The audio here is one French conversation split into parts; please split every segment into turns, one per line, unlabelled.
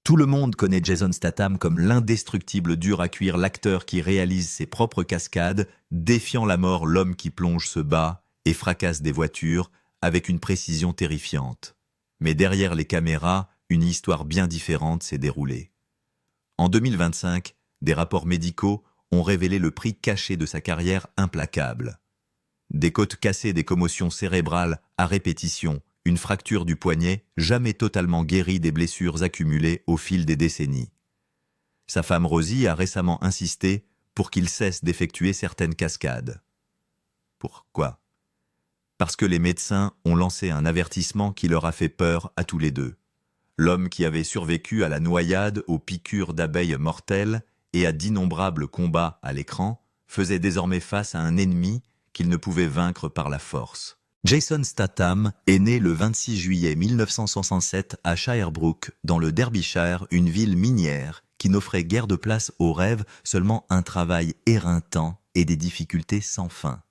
Tout le monde connaît Jason Statham comme l'indestructible dur à cuire, l'acteur qui réalise ses propres cascades, défiant la mort, l'homme qui plonge, se bat et fracasse des voitures avec une précision terrifiante. Mais derrière les caméras, une histoire bien différente s'est déroulée. En 2025, des rapports médicaux ont révélé le prix caché de sa carrière implacable. Des côtes cassées, des commotions cérébrales à répétition, une fracture du poignet jamais totalement guérie, des blessures accumulées au fil des décennies. Sa femme Rosie a récemment insisté pour qu'il cesse d'effectuer certaines cascades. Pourquoi ? Parce que les médecins ont lancé un avertissement qui leur a fait peur à tous les deux. L'homme qui avait survécu à la noyade, aux piqûres d'abeilles mortelles et à d'innombrables combats à l'écran, faisait désormais face à un ennemi qu'il ne pouvait vaincre par la force. Jason Statham est né le 26 juillet 1967 à Shirebrook, dans le Derbyshire, une ville minière qui n'offrait guère de place aux rêves, seulement un travail éreintant et des difficultés sans fin.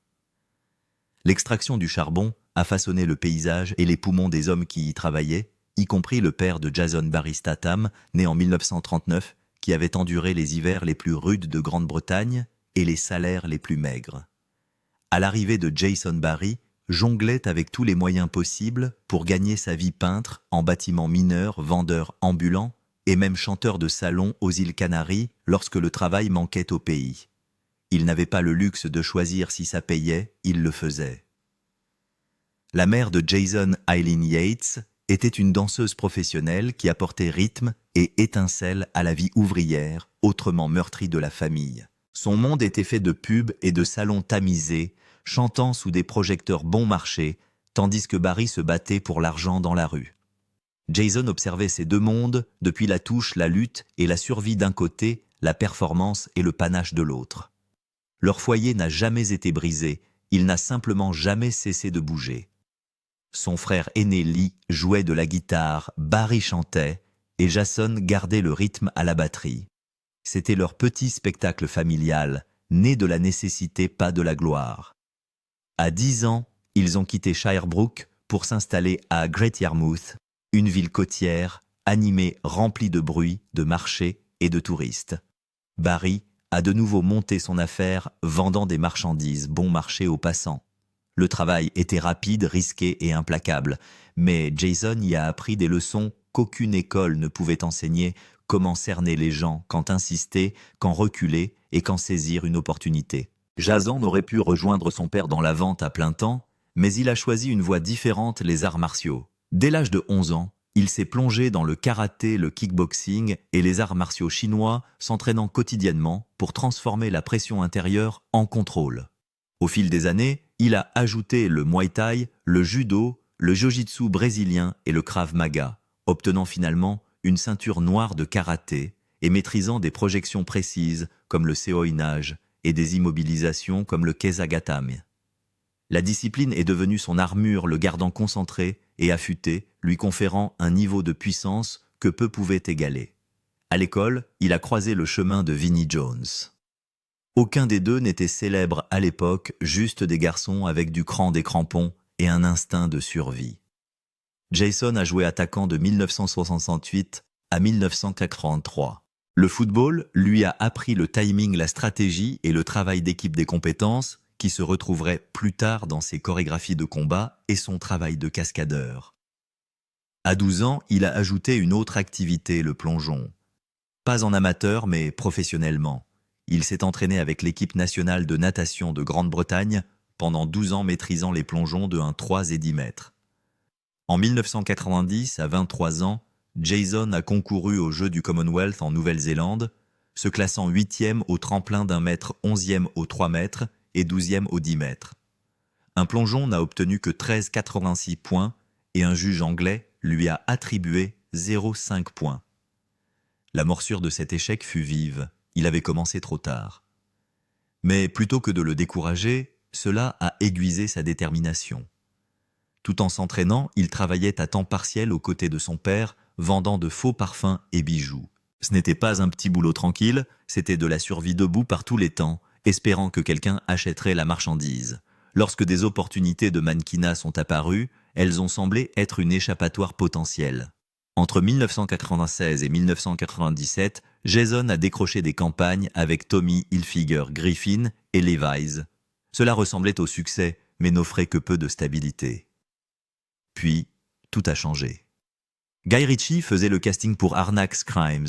L'extraction du charbon a façonné le paysage et les poumons des hommes qui y travaillaient, y compris le père de Jason Barry Statham, né en 1939, qui avait enduré les hivers les plus rudes de Grande-Bretagne et les salaires les plus maigres. À l'arrivée de Jason Barry, jonglait avec tous les moyens possibles pour gagner sa vie, peintre en bâtiment mineur, vendeur ambulant et même chanteur de salon aux îles Canaries lorsque le travail manquait au pays. Il n'avait pas le luxe de choisir si ça payait, il le faisait. La mère de Jason, Eileen Yates, était une danseuse professionnelle qui apportait rythme et étincelle à la vie ouvrière, autrement meurtrie de la famille. Son monde était fait de pubs et de salons tamisés, chantant sous des projecteurs bon marché, tandis que Barry se battait pour l'argent dans la rue. Jason observait ces deux mondes, depuis la touche, la lutte et la survie d'un côté, la performance et le panache de l'autre. Leur foyer n'a jamais été brisé, il n'a simplement jamais cessé de bouger. Son frère aîné Lee jouait de la guitare, Barry chantait, et Jason gardait le rythme à la batterie. C'était leur petit spectacle familial, né de la nécessité, pas de la gloire. À 10 ans, ils ont quitté Shirebrook pour s'installer à Great Yarmouth, une ville côtière, animée, remplie de bruit, de marchés et de touristes. Barry a de nouveau monté son affaire, vendant des marchandises bon marché aux passants. Le travail était rapide, risqué et implacable, mais Jason y a appris des leçons qu'aucune école ne pouvait enseigner: comment cerner les gens, quand insister, quand reculer et quand saisir une opportunité. Jason aurait pu rejoindre son père dans la vente à plein temps, mais il a choisi une voie différente, les arts martiaux. Dès l'âge de 11 ans, il s'est plongé dans le karaté, le kickboxing et les arts martiaux chinois, s'entraînant quotidiennement pour transformer la pression intérieure en contrôle. Au fil des années, il a ajouté le muay thai, le judo, le jiu-jitsu brésilien et le krav maga, obtenant finalement une ceinture noire de karaté et maîtrisant des projections précises comme le seoi-nage et des immobilisations comme le kesagatame. La discipline est devenue son armure, le gardant concentré et affûté, lui conférant un niveau de puissance que peu pouvaient égaler. À l'école, il a croisé le chemin de Vinnie Jones. Aucun des deux n'était célèbre à l'époque, juste des garçons avec du cran, des crampons et un instinct de survie. Jason a joué attaquant de 1968 à 1983. Le football lui a appris le timing, la stratégie et le travail d'équipe, des compétences qui se retrouveraient plus tard dans ses chorégraphies de combat et son travail de cascadeur. À 12 ans, il a ajouté une autre activité, le plongeon. Pas en amateur, mais professionnellement. Il s'est entraîné avec l'équipe nationale de natation de Grande-Bretagne pendant 12 ans, maîtrisant les plongeons de 1, 3 et 10 mètres. En 1990, à 23 ans, Jason a concouru aux Jeux du Commonwealth en Nouvelle-Zélande, se classant 8e au tremplin d'1 mètre, 11e aux 3 mètres et 12e aux 10 mètres. Un plongeon n'a obtenu que 13,86 points et un juge anglais lui a attribué 0,5 points. La morsure de cet échec fut vive, il avait commencé trop tard. Mais plutôt que de le décourager, cela a aiguisé sa détermination. Tout en s'entraînant, il travaillait à temps partiel aux côtés de son père, vendant de faux parfums et bijoux. Ce n'était pas un petit boulot tranquille, c'était de la survie debout par tous les temps, espérant que quelqu'un achèterait la marchandise. Lorsque des opportunités de mannequinat sont apparues, elles ont semblé être une échappatoire potentielle. Entre 1996 et 1997, Jason a décroché des campagnes avec Tommy Hilfiger Griffin et Levi's. Cela ressemblait au succès, mais n'offrait que peu de stabilité. Puis, tout a changé. Guy Ritchie faisait le casting pour Arnax Crimes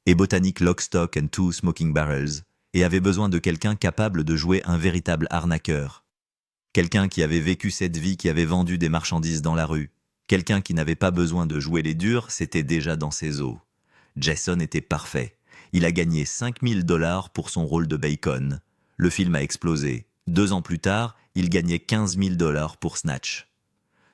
et Botanic Lock, Stock and Two Smoking Barrels et avait besoin de quelqu'un capable de jouer un véritable arnaqueur. Quelqu'un qui avait vécu cette vie, qui avait vendu des marchandises dans la rue. Quelqu'un qui n'avait pas besoin de jouer les durs, c'était déjà dans ses os. Jason était parfait. Il a gagné 5 000 $ pour son rôle de Bacon. Le film a explosé. 2 ans plus tard, il gagnait 15 000 $ pour Snatch.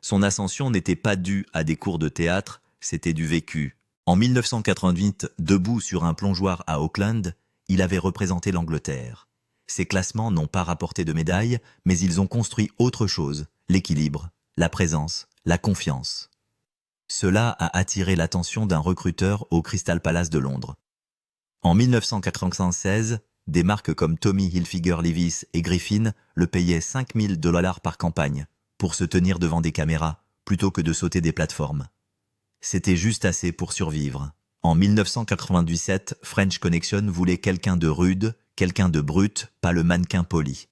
Son ascension n'était pas due à des cours de théâtre, c'était du vécu. En 1988, debout sur un plongeoir à Auckland, il avait représenté l'Angleterre. Ses classements n'ont pas rapporté de médailles, mais ils ont construit autre chose, l'équilibre, la présence, la confiance. Cela a attiré l'attention d'un recruteur au Crystal Palace de Londres. En 1996, des marques comme Tommy Hilfiger Levi's et Griffin le payaient 5 000 $ par campagne pour se tenir devant des caméras plutôt que de sauter des plateformes. C'était juste assez pour survivre. En 1997, French Connection voulait quelqu'un de rude, quelqu'un de brut, pas le mannequin poli.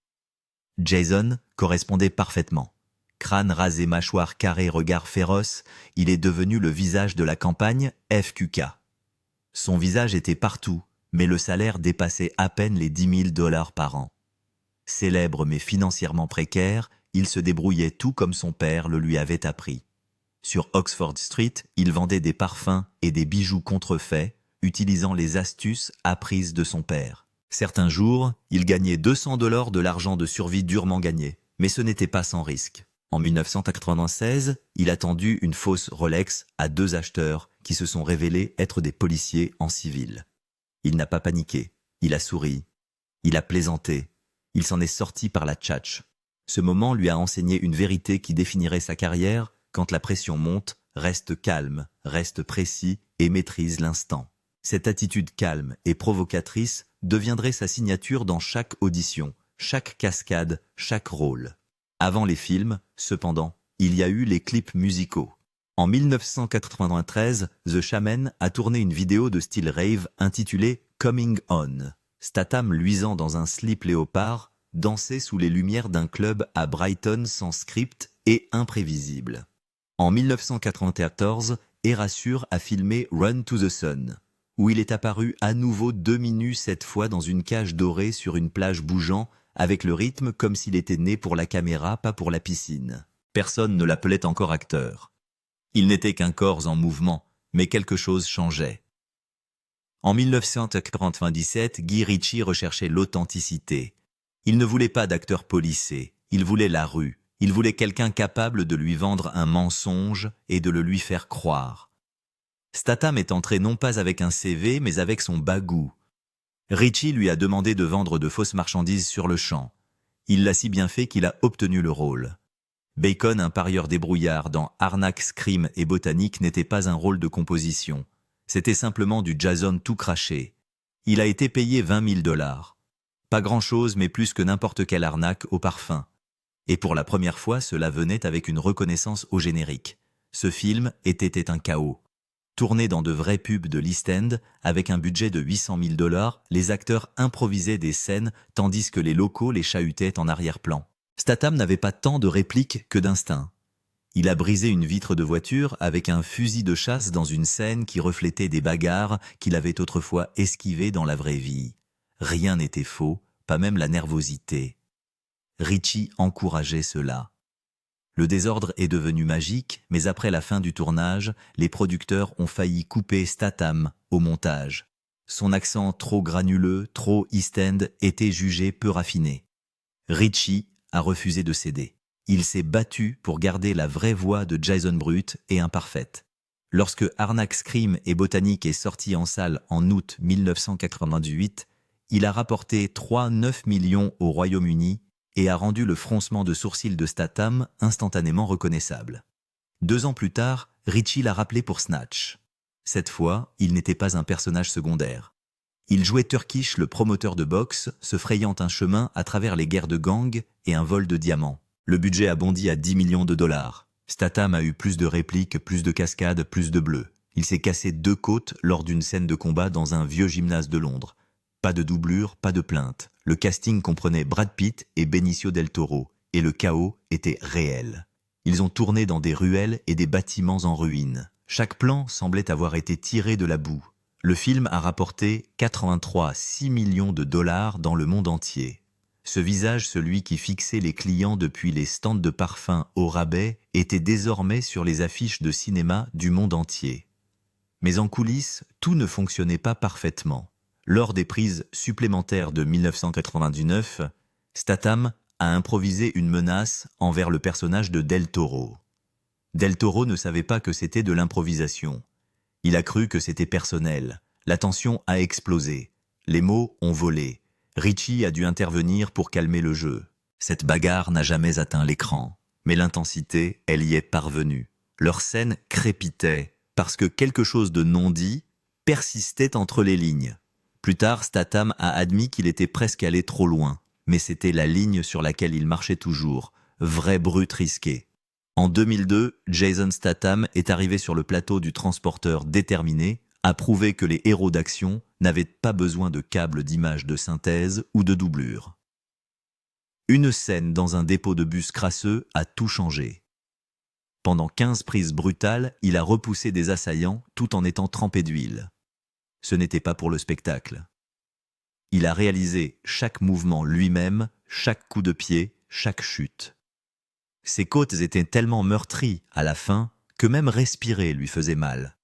Jason correspondait parfaitement. Crâne rasé, mâchoire carrée, regard féroce, il est devenu le visage de la campagne FQK. Son visage était partout, mais le salaire dépassait à peine les 10 000 $ par an. Célèbre mais financièrement précaire, il se débrouillait tout comme son père le lui avait appris. Sur Oxford Street, il vendait des parfums et des bijoux contrefaits, utilisant les astuces apprises de son père. Certains jours, il gagnait 200 $ de l'argent de survie durement gagné, mais ce n'était pas sans risque. En 1996, il a tendu une fausse Rolex à 2 acheteurs qui se sont révélés être des policiers en civil. Il n'a pas paniqué, il a souri, il a plaisanté, il s'en est sorti par la tchatche. Ce moment lui a enseigné une vérité qui définirait sa carrière: quand la pression monte, reste calme, reste précis et maîtrise l'instant. Cette attitude calme et provocatrice deviendrait sa signature dans chaque audition, chaque cascade, chaque rôle. Avant les films, cependant, il y a eu les clips musicaux. En 1993, The Shaman a tourné une vidéo de style rave intitulée « Coming On ». Statham, luisant dans un slip léopard, dansait sous les lumières d'un club à Brighton sans script et imprévisible. En 1994, Erasure a filmé Run to the Sun, où il est apparu à nouveau demi-nu cette fois dans une cage dorée sur une plage bougeant, avec le rythme comme s'il était né pour la caméra, pas pour la piscine. Personne ne l'appelait encore acteur. Il n'était qu'un corps en mouvement, mais quelque chose changeait. En 1997, Guy Ritchie recherchait l'authenticité. Il ne voulait pas d'acteur policé, il voulait la rue. Il voulait quelqu'un capable de lui vendre un mensonge et de le lui faire croire. Statham est entré non pas avec un CV, mais avec son bagou. Ritchie lui a demandé de vendre de fausses marchandises sur le champ. Il l'a si bien fait qu'il a obtenu le rôle. Bacon, un parieur débrouillard dans Arnax, Crime et Botanique, n'était pas un rôle de composition. C'était simplement du Jason tout craché. Il a été payé 20 000 $. Pas grand-chose, mais plus que n'importe quelle arnaque au parfum. Et pour la première fois, cela venait avec une reconnaissance au générique. Ce film était un chaos. Tourné dans de vrais pubs de l'East End, avec un budget de 800 000 $, les acteurs improvisaient des scènes, tandis que les locaux les chahutaient en arrière-plan. Statham n'avait pas tant de répliques que d'instinct. Il a brisé une vitre de voiture avec un fusil de chasse dans une scène qui reflétait des bagarres qu'il avait autrefois esquivées dans la vraie vie. Rien n'était faux, pas même la nervosité. Ritchie encourageait cela. Le désordre est devenu magique, mais après la fin du tournage, les producteurs ont failli couper Statham au montage. Son accent trop granuleux, trop East End était jugé peu raffiné. Ritchie a refusé de céder. Il s'est battu pour garder la vraie voix de Jason brute et imparfaite. Lorsque Arnax Crime et Botanique est sorti en salle en août 1998, il a rapporté 3,9 millions au Royaume-Uni et a rendu le froncement de sourcils de Statham instantanément reconnaissable. 2 ans plus tard, Ritchie l'a rappelé pour Snatch. Cette fois, il n'était pas un personnage secondaire. Il jouait Turkish, le promoteur de boxe, se frayant un chemin à travers les guerres de gangs et un vol de diamants. Le budget a bondi à 10 millions $. Statham a eu plus de répliques, plus de cascades, plus de bleus. Il s'est cassé 2 côtes lors d'une scène de combat dans un vieux gymnase de Londres. Pas de doublure, pas de plainte. Le casting comprenait Brad Pitt et Benicio del Toro, et le chaos était réel. Ils ont tourné dans des ruelles et des bâtiments en ruine. Chaque plan semblait avoir été tiré de la boue. Le film a rapporté 83,6 millions de dollars dans le monde entier. Ce visage, celui qui fixait les clients depuis les stands de parfums au rabais, était désormais sur les affiches de cinéma du monde entier. Mais en coulisses, tout ne fonctionnait pas parfaitement. Lors des prises supplémentaires de 1999, Statham a improvisé une menace envers le personnage de Del Toro. Del Toro ne savait pas que c'était de l'improvisation. Il a cru que c'était personnel. La tension a explosé. Les mots ont volé. Ritchie a dû intervenir pour calmer le jeu. Cette bagarre n'a jamais atteint l'écran, mais l'intensité, elle y est parvenue. Leur scène crépitait, parce que quelque chose de non dit persistait entre les lignes. Plus tard, Statham a admis qu'il était presque allé trop loin, mais c'était la ligne sur laquelle il marchait toujours, vraie brute risquée. En 2002, Jason Statham est arrivé sur le plateau du Transporteur déterminé à prouver que les héros d'action n'avaient pas besoin de câbles d'images de synthèse ou de doublure. Une scène dans un dépôt de bus crasseux a tout changé. Pendant 15 prises brutales, il a repoussé des assaillants tout en étant trempé d'huile. Ce n'était pas pour le spectacle. Il a réalisé chaque mouvement lui-même, chaque coup de pied, chaque chute. Ses côtes étaient tellement meurtries à la fin que même respirer lui faisait mal.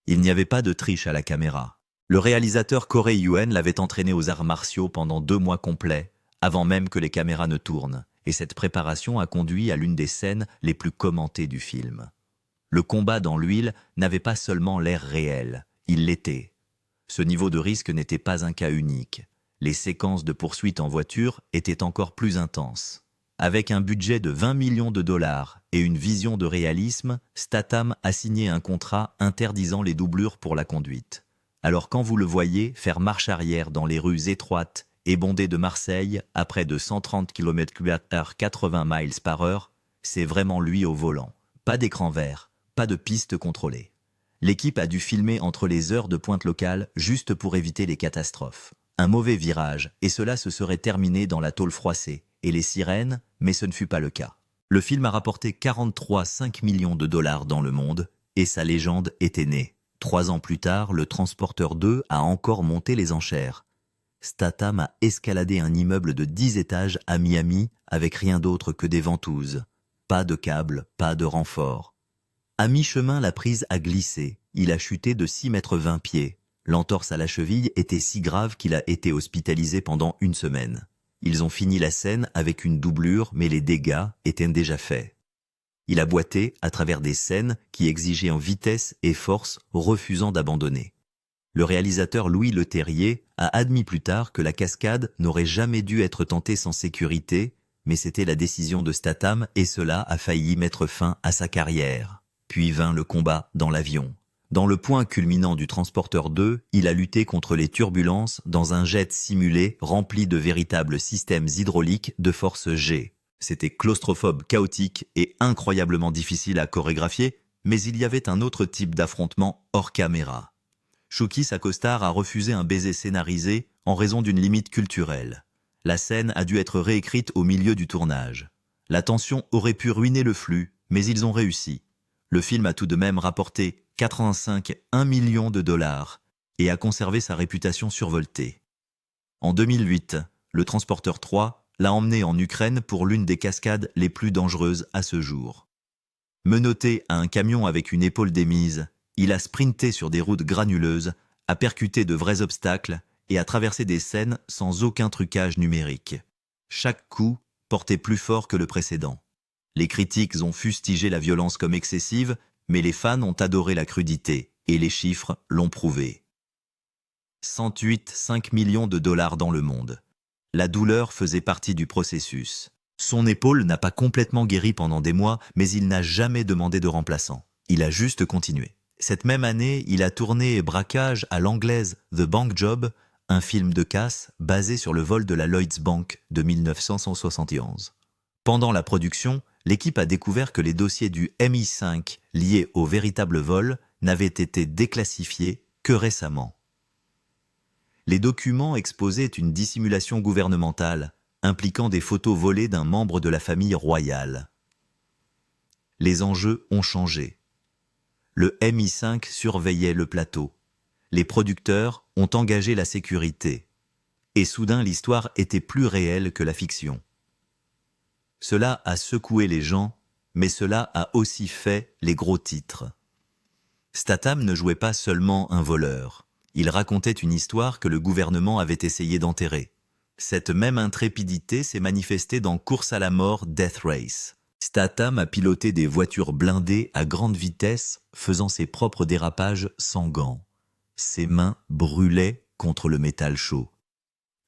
Il n'y avait pas de triche à la caméra. Le réalisateur Corey Yuen l'avait entraîné aux arts martiaux pendant 2 mois complets, avant même que les caméras ne tournent, et cette préparation a conduit à l'une des scènes les plus commentées du film. Le combat dans l'huile n'avait pas seulement l'air réel, il l'était. Ce niveau de risque n'était pas un cas unique. Les séquences de poursuite en voiture étaient encore plus intenses. Avec un budget de 20 millions de dollars et une vision de réalisme, Statham a signé un contrat interdisant les doublures pour la conduite. Alors quand vous le voyez faire marche arrière dans les rues étroites et bondées de Marseille à près de 130 km/h 80 miles par heure, c'est vraiment lui au volant. Pas d'écran vert, pas de piste contrôlée. L'équipe a dû filmer entre les heures de pointe locale juste pour éviter les catastrophes. Un mauvais virage, et cela se serait terminé dans la tôle froissée, et les sirènes, mais ce ne fut pas le cas. Le film a rapporté 43,5 millions de dollars dans le monde, et sa légende était née. 3 ans plus tard, le Transporteur 2 a encore monté les enchères. Statham a escaladé un immeuble de 10 étages à Miami avec rien d'autre que des ventouses. Pas de câble, pas de renfort. À mi-chemin, la prise a glissé. Il a chuté de 6,20 mètres. L'entorse à la cheville était si grave qu'il a été hospitalisé pendant 1 semaine. Ils ont fini la scène avec une doublure, mais les dégâts étaient déjà faits. Il a boité à travers des scènes qui exigeaient en vitesse et force, refusant d'abandonner. Le réalisateur Louis Leterrier a admis plus tard que la cascade n'aurait jamais dû être tentée sans sécurité, mais c'était la décision de Statham et cela a failli mettre fin à sa carrière. Puis vint le combat dans l'avion. Dans le point culminant du Transporteur 2, il a lutté contre les turbulences dans un jet simulé rempli de véritables systèmes hydrauliques de force G. C'était claustrophobe, chaotique et incroyablement difficile à chorégraphier, mais il y avait un autre type d'affrontement hors caméra. Chouki, sa costard, a refusé un baiser scénarisé en raison d'une limite culturelle. La scène a dû être réécrite au milieu du tournage. La tension aurait pu ruiner le flux, mais ils ont réussi. Le film a tout de même rapporté 85,1 millions de dollars et a conservé sa réputation survoltée. En 2008, le Transporteur 3 l'a emmené en Ukraine pour l'une des cascades les plus dangereuses à ce jour. Menotté à un camion avec une épaule démise, il a sprinté sur des routes granuleuses, a percuté de vrais obstacles et a traversé des scènes sans aucun trucage numérique. Chaque coup portait plus fort que le précédent. Les critiques ont fustigé la violence comme excessive, mais les fans ont adoré la crudité, et les chiffres l'ont prouvé. 108,5 millions de dollars dans le monde. La douleur faisait partie du processus. Son épaule n'a pas complètement guéri pendant des mois, mais il n'a jamais demandé de remplaçant. Il a juste continué. Cette même année, il a tourné Braquage à l'anglaise The Bank Job, un film de casse basé sur le vol de la Lloyds Bank de 1971. Pendant la production, l'équipe a découvert que les dossiers du MI5 liés au véritable vol n'avaient été déclassifiés que récemment. Les documents exposaient une dissimulation gouvernementale impliquant des photos volées d'un membre de la famille royale. Les enjeux ont changé. Le MI5 surveillait le plateau. Les producteurs ont engagé la sécurité. Et soudain, l'histoire était plus réelle que la fiction. Cela a secoué les gens, mais cela a aussi fait les gros titres. Statham ne jouait pas seulement un voleur. Il racontait une histoire que le gouvernement avait essayé d'enterrer. Cette même intrépidité s'est manifestée dans Course à la mort Death Race. Statham a piloté des voitures blindées à grande vitesse, faisant ses propres dérapages sans gants. Ses mains brûlaient contre le métal chaud.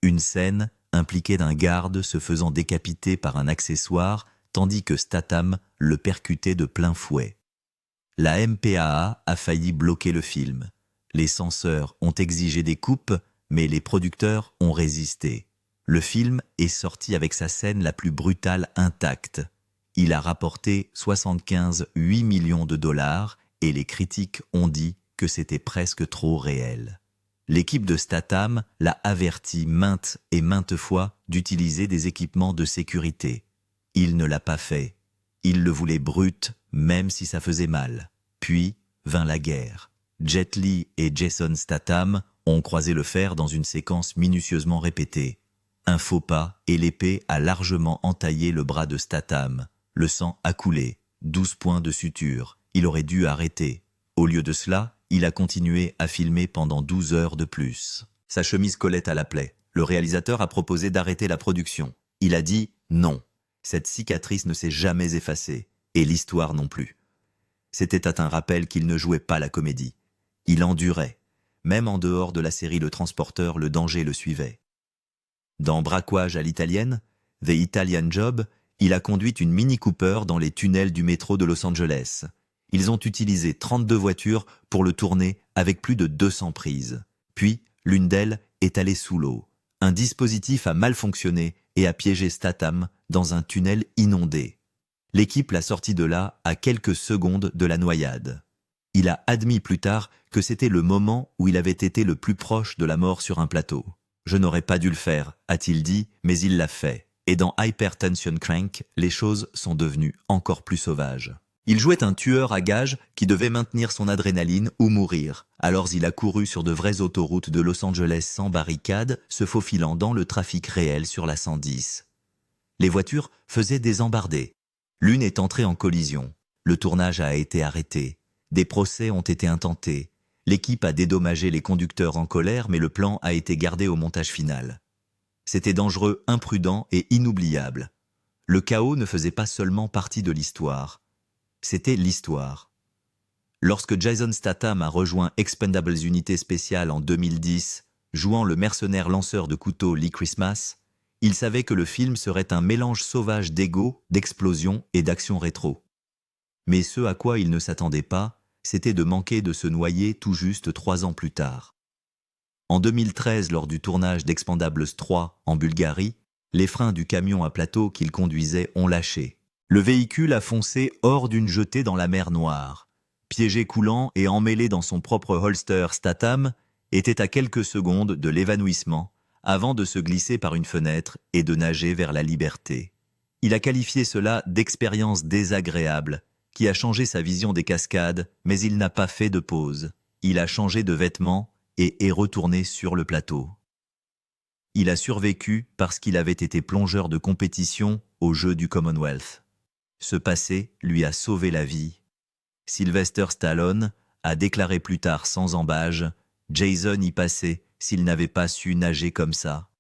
Une scène impliquait d'un garde se faisant décapiter par un accessoire, tandis que Statham le percutait de plein fouet. La MPAA a failli bloquer le film. Les censeurs ont exigé des coupes, mais les producteurs ont résisté. Le film est sorti avec sa scène la plus brutale intacte. Il a rapporté 75,8 millions de dollars et les critiques ont dit que c'était presque trop réel. L'équipe de Statham l'a averti maintes et maintes fois d'utiliser des équipements de sécurité. Il ne l'a pas fait. Il le voulait brut, même si ça faisait mal. Puis vint la guerre. Jet Li et Jason Statham ont croisé le fer dans une séquence minutieusement répétée. Un faux pas et l'épée a largement entaillé le bras de Statham. Le sang a coulé, 12 points de suture. Il aurait dû arrêter. Au lieu de cela, il a continué à filmer pendant 12 heures de plus. Sa chemise collait à la plaie. Le réalisateur a proposé d'arrêter la production. Il a dit non. Cette cicatrice ne s'est jamais effacée, et l'histoire non plus. C'était un rappel qu'il ne jouait pas la comédie. Il endurait. Même en dehors de la série Le Transporteur, le danger le suivait. Dans Braquage à l'italienne, The Italian Job, il a conduit une Mini Cooper dans les tunnels du métro de Los Angeles. Ils ont utilisé 32 voitures pour le tourner avec plus de 200 prises. Puis, l'une d'elles est allée sous l'eau. Un dispositif a mal fonctionné et a piégé Statham dans un tunnel inondé. L'équipe l'a sorti de là à quelques secondes de la noyade. Il a admis plus tard que c'était le moment où il avait été le plus proche de la mort sur un plateau. « Je n'aurais pas dû le faire », a-t-il dit, mais il l'a fait. Et dans Hypertension Crank, les choses sont devenues encore plus sauvages. Il jouait un tueur à gages qui devait maintenir son adrénaline ou mourir. Alors il a couru sur de vraies autoroutes de Los Angeles sans barricade, se faufilant dans le trafic réel sur la 110. Les voitures faisaient des embardées. L'une est entrée en collision. Le tournage a été arrêté. Des procès ont été intentés. L'équipe a dédommagé les conducteurs en colère, mais le plan a été gardé au montage final. C'était dangereux, imprudent et inoubliable. Le chaos ne faisait pas seulement partie de l'histoire. C'était l'histoire. Lorsque Jason Statham a rejoint Expendables Unité Spéciale en 2010, jouant le mercenaire lanceur de couteaux Lee Christmas, il savait que le film serait un mélange sauvage d'ego, d'explosion et d'action rétro. Mais ce à quoi il ne s'attendait pas, c'était de manquer de se noyer tout juste 3 ans plus tard. En 2013, lors du tournage d'Expendables 3 en Bulgarie, les freins du camion à plateau qu'il conduisait ont lâché. Le véhicule a foncé hors d'une jetée dans la mer Noire. Piégé coulant et emmêlé dans son propre holster, Statham était à quelques secondes de l'évanouissement avant de se glisser par une fenêtre et de nager vers la liberté. Il a qualifié cela d'expérience désagréable, qui a changé sa vision des cascades, mais il n'a pas fait de pause. Il a changé de vêtements et est retourné sur le plateau. Il a survécu parce qu'il avait été plongeur de compétition aux Jeux du Commonwealth. Ce passé lui a sauvé la vie. Sylvester Stallone a déclaré plus tard sans ambages « Jason y passait s'il n'avait pas su nager comme ça ».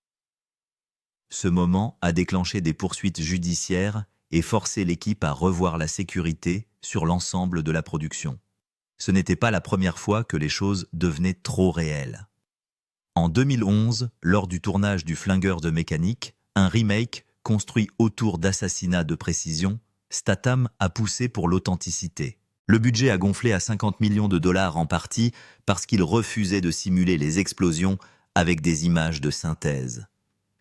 Ce moment a déclenché des poursuites judiciaires et forcé l'équipe à revoir la sécurité sur l'ensemble de la production. Ce n'était pas la première fois que les choses devenaient trop réelles. En 2011, lors du tournage du Flingueur de mécanique, un remake construit autour d'assassinats de précision, Statham a poussé pour l'authenticité. Le budget a gonflé à 50 millions de dollars en partie parce qu'il refusait de simuler les explosions avec des images de synthèse.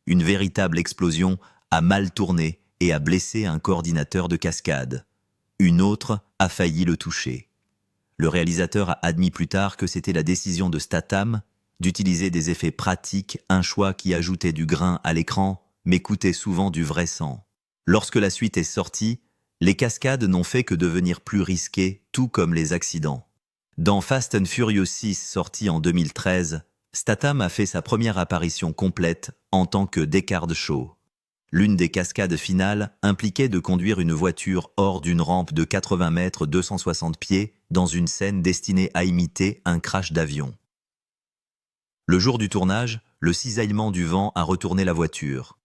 Une véritable explosion a mal tourné et a blessé un coordinateur de cascade. Une autre a failli le toucher. Le réalisateur a admis plus tard que c'était la décision de Statham d'utiliser des effets pratiques, un choix qui ajoutait du grain à l'écran, mais coûtait souvent du vrai sang. Lorsque la suite est sortie, les cascades n'ont fait que devenir plus risquées, tout comme les accidents. Dans Fast and Furious 6, sorti en 2013, Statham a fait sa première apparition complète en tant que Deckard Shaw. L'une des cascades finales impliquait de conduire une voiture hors d'une rampe de 80 mètres 260 pieds dans une scène destinée à imiter un crash d'avion. Le jour du tournage, le cisaillement du vent a retourné la voiture.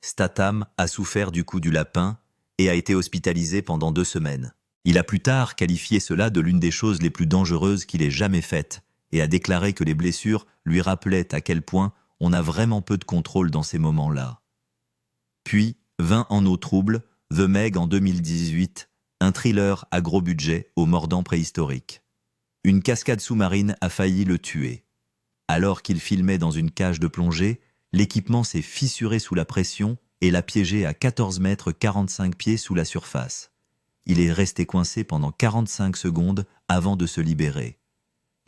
Statham a souffert du coup du lapin et a été hospitalisé pendant 2 semaines. Il a plus tard qualifié cela de l'une des choses les plus dangereuses qu'il ait jamais faites et a déclaré que les blessures lui rappelaient à quel point on a vraiment peu de contrôle dans ces moments-là. Puis vint En eau trouble, The Meg en 2018, un thriller à gros budget au mordant préhistorique. Une cascade sous-marine a failli le tuer. Alors qu'il filmait dans une cage de plongée, l'équipement s'est fissuré sous la pression et l'a piégé à 14 mètres 45 pieds sous la surface. Il est resté coincé pendant 45 secondes avant de se libérer.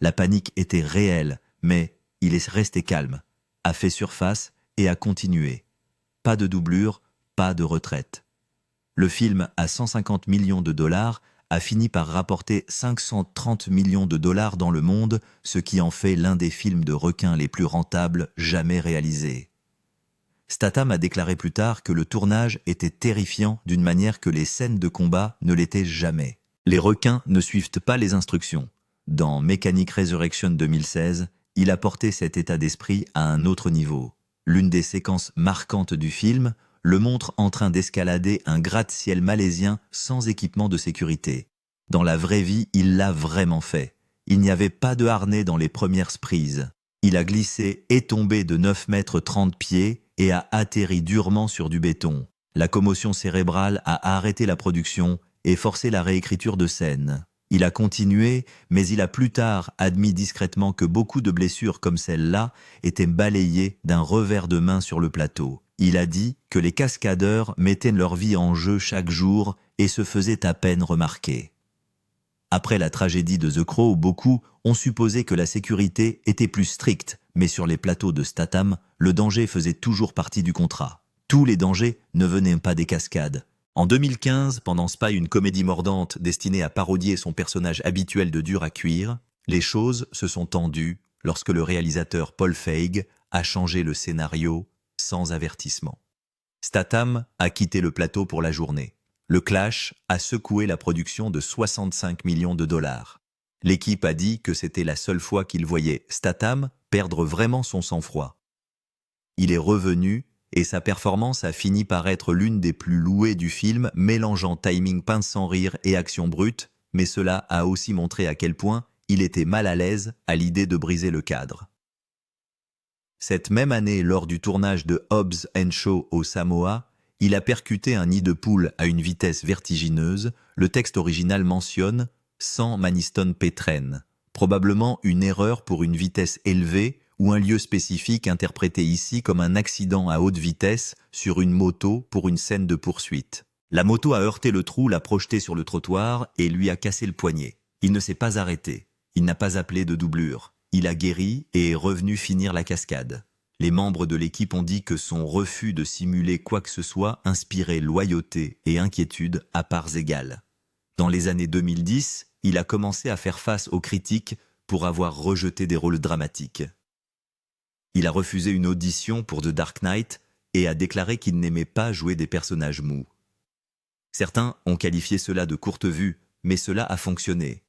La panique était réelle, mais il est resté calme, a fait surface et a continué. Pas de doublure, pas de retraite. Le film à 150 millions de dollars a fini par rapporter 530 millions de dollars dans le monde, ce qui en fait l'un des films de requins les plus rentables jamais réalisés. Statham a déclaré plus tard que le tournage était terrifiant d'une manière que les scènes de combat ne l'étaient jamais. Les requins ne suivent pas les instructions. Dans Mechanic Resurrection 2016, il a porté cet état d'esprit à un autre niveau. L'une des séquences marquantes du film le montre en train d'escalader un gratte-ciel malaisien sans équipement de sécurité. Dans la vraie vie, il l'a vraiment fait. Il n'y avait pas de harnais dans les premières sprises. Il a glissé et tombé de 9 mètres 30 pieds et a atterri durement sur du béton. La commotion cérébrale a arrêté la production et forcé la réécriture de scène. Il a continué, mais il a plus tard admis discrètement que beaucoup de blessures comme celle-là étaient balayées d'un revers de main sur le plateau. Il a dit que les cascadeurs mettaient leur vie en jeu chaque jour et se faisaient à peine remarquer. Après la tragédie de The Crow, beaucoup ont supposé que la sécurité était plus stricte, mais sur les plateaux de Statham, le danger faisait toujours partie du contrat. Tous les dangers ne venaient pas des cascades. En 2015, pendant Spy, une comédie mordante destinée à parodier son personnage habituel de dur à cuire, les choses se sont tendues lorsque le réalisateur Paul Feig a changé le scénario sans avertissement. Statham a quitté le plateau pour la journée. Le clash a secoué la production de 65 millions de dollars. L'équipe a dit que c'était la seule fois qu'il voyait Statham perdre vraiment son sang-froid. Il est revenu et sa performance a fini par être l'une des plus louées du film, mélangeant timing pince sans rire et action brute, mais cela a aussi montré à quel point il était mal à l'aise à l'idée de briser le cadre. Cette même année, lors du tournage de Hobbs & Shaw au Samoa, il a percuté un nid de poule à une vitesse vertigineuse. Le texte original mentionne « 100 Maniston Pétrenne », probablement une erreur pour une vitesse élevée ou un lieu spécifique interprété ici comme un accident à haute vitesse sur une moto pour une scène de poursuite. La moto a heurté le trou, l'a projeté sur le trottoir et lui a cassé le poignet. Il ne s'est pas arrêté. Il n'a pas appelé de doublure. Il a guéri et est revenu finir la cascade. Les membres de l'équipe ont dit que son refus de simuler quoi que ce soit inspirait loyauté et inquiétude à parts égales. Dans les années 2010, il a commencé à faire face aux critiques pour avoir rejeté des rôles dramatiques. Il a refusé une audition pour The Dark Knight et a déclaré qu'il n'aimait pas jouer des personnages mous. Certains ont qualifié cela de courte vue, mais cela a fonctionné.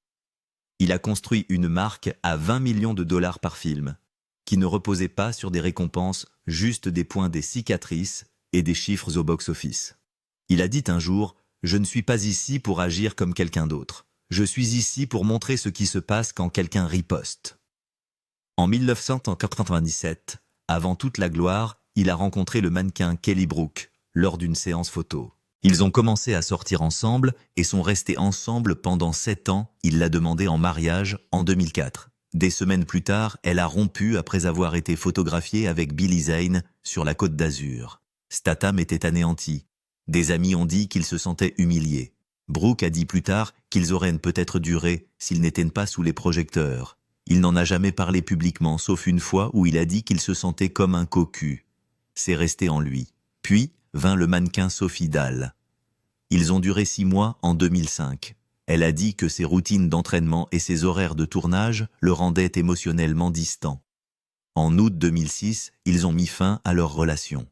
Il a construit une marque à 20 millions de dollars par film, qui ne reposait pas sur des récompenses, juste des points, des cicatrices et des chiffres au box-office. Il a dit un jour « Je ne suis pas ici pour agir comme quelqu'un d'autre. Je suis ici pour montrer ce qui se passe quand quelqu'un riposte. » En 1997, avant toute la gloire, il a rencontré le mannequin Kelly Brook lors d'une séance photo. Ils ont commencé à sortir ensemble et sont restés ensemble pendant 7 ans. Il l'a demandé en mariage en 2004. Des semaines plus tard, elle a rompu après avoir été photographiée avec Billy Zane sur la Côte d'Azur. Statham était anéanti. Des amis ont dit qu'il se sentait humilié. Brooke a dit plus tard qu'ils auraient peut-être duré s'ils n'étaient pas sous les projecteurs. Il n'en a jamais parlé publiquement, sauf une fois où il a dit qu'il se sentait comme un cocu. C'est resté en lui. Puis vint le mannequin Sophie Dahl. Ils ont duré 6 mois en 2005. Elle a dit que ses routines d'entraînement et ses horaires de tournage le rendaient émotionnellement distant. En août 2006, ils ont mis fin à leur relation.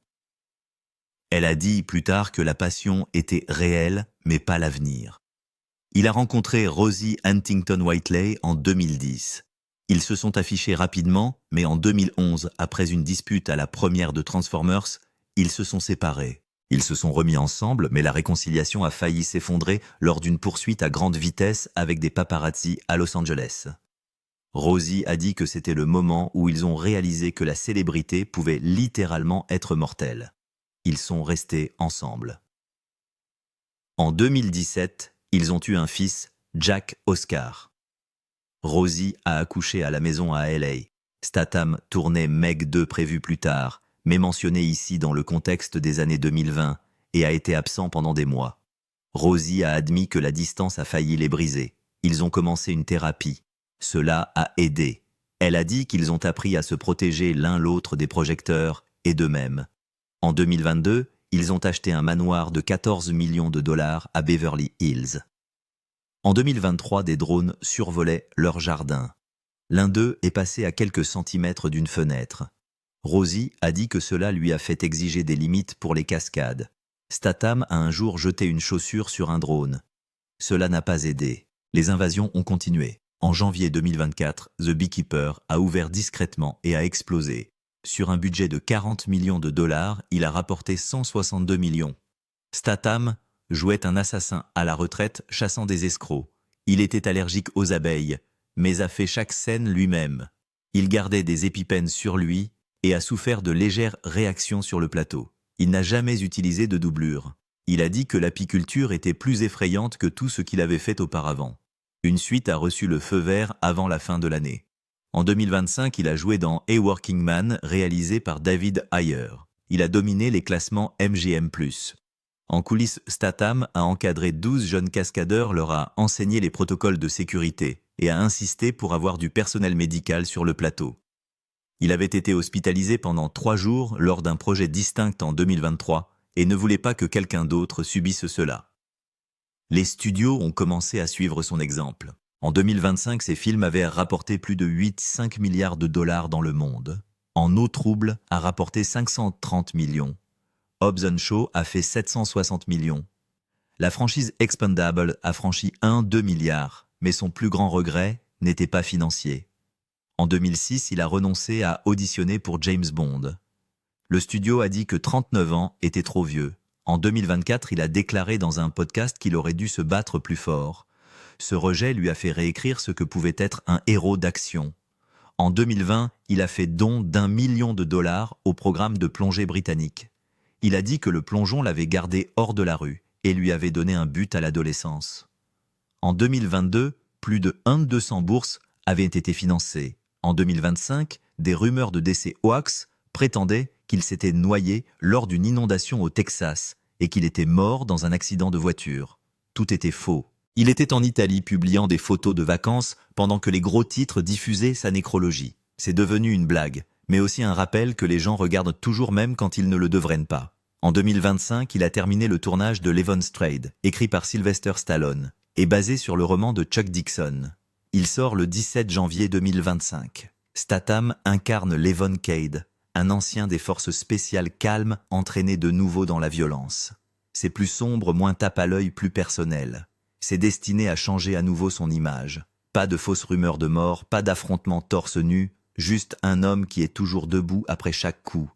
Elle a dit plus tard que la passion était réelle, mais pas l'avenir. Il a rencontré Rosie Huntington-Whiteley en 2010. Ils se sont affichés rapidement, mais en 2011, après une dispute à la première de Transformers, ils se sont séparés. Ils se sont remis ensemble, mais la réconciliation a failli s'effondrer lors d'une poursuite à grande vitesse avec des paparazzi à Los Angeles. Rosie a dit que c'était le moment où ils ont réalisé que la célébrité pouvait littéralement être mortelle. Ils sont restés ensemble. En 2017, ils ont eu un fils, Jack Oscar. Rosie a accouché à la maison à LA. Statham tournait Meg 2 prévu plus tard, mais mentionné ici dans le contexte des années 2020 et a été absent pendant des mois. Rosie a admis que la distance a failli les briser. Ils ont commencé une thérapie. Cela a aidé. Elle a dit qu'ils ont appris à se protéger l'un l'autre des projecteurs et d'eux-mêmes. En 2022, ils ont acheté un manoir de 14 millions de dollars à Beverly Hills. En 2023, des drones survolaient leur jardin. L'un d'eux est passé à quelques centimètres d'une fenêtre. Rosie a dit que cela lui a fait exiger des limites pour les cascades. Statham a un jour jeté une chaussure sur un drone. Cela n'a pas aidé. Les invasions ont continué. En janvier 2024, The Beekeeper a ouvert discrètement et a explosé. Sur un budget de 40 millions de dollars, il a rapporté 162 millions. Statham jouait un assassin à la retraite chassant des escrocs. Il était allergique aux abeilles, mais a fait chaque scène lui-même. Il gardait des épipènes sur lui et a souffert de légères réactions sur le plateau. Il n'a jamais utilisé de doublure. Il a dit que l'apiculture était plus effrayante que tout ce qu'il avait fait auparavant. Une suite a reçu le feu vert avant la fin de l'année. En 2025, il a joué dans A Working Man, réalisé par David Ayer. Il a dominé les classements MGM+. En coulisses, Statham a encadré 12 jeunes cascadeurs, leur a enseigné les protocoles de sécurité et a insisté pour avoir du personnel médical sur le plateau. Il avait été hospitalisé pendant 3 jours lors d'un projet distinct en 2023 et ne voulait pas que quelqu'un d'autre subisse cela. Les studios ont commencé à suivre son exemple. En 2025, ses films avaient rapporté plus de 8,5 milliards de dollars dans le monde. En eau trouble a rapporté 530 millions. Hobbs & Shaw a fait 760 millions. La franchise Expendable a franchi 1,2 milliard, mais son plus grand regret n'était pas financier. En 2006, il a renoncé à auditionner pour James Bond. Le studio a dit que 39 ans était trop vieux. En 2024, il a déclaré dans un podcast qu'il aurait dû se battre plus fort. Ce rejet lui a fait réécrire ce que pouvait être un héros d'action. En 2020, il a fait don d'1 million de dollars au programme de plongée britannique. Il a dit que le plongeon l'avait gardé hors de la rue et lui avait donné un but à l'adolescence. En 2022, plus de 200 bourses avaient été financées. En 2025, des rumeurs de décès hoax prétendaient qu'il s'était noyé lors d'une inondation au Texas et qu'il était mort dans un accident de voiture. Tout était faux. Il était en Italie publiant des photos de vacances pendant que les gros titres diffusaient sa nécrologie. C'est devenu une blague, mais aussi un rappel que les gens regardent toujours même quand ils ne le devraient pas. En 2025, il a terminé le tournage de Levon's Trade, écrit par Sylvester Stallone, et basé sur le roman de Chuck Dixon. Il sort le 17 janvier 2025. Statham incarne Levon Cade, un ancien des forces spéciales calme entraîné de nouveau dans la violence. C'est plus sombre, moins tape à l'œil, plus personnel. C'est destiné à changer à nouveau son image. Pas de fausses rumeurs de mort, pas d'affrontement torse nu, juste un homme qui est toujours debout après chaque coup.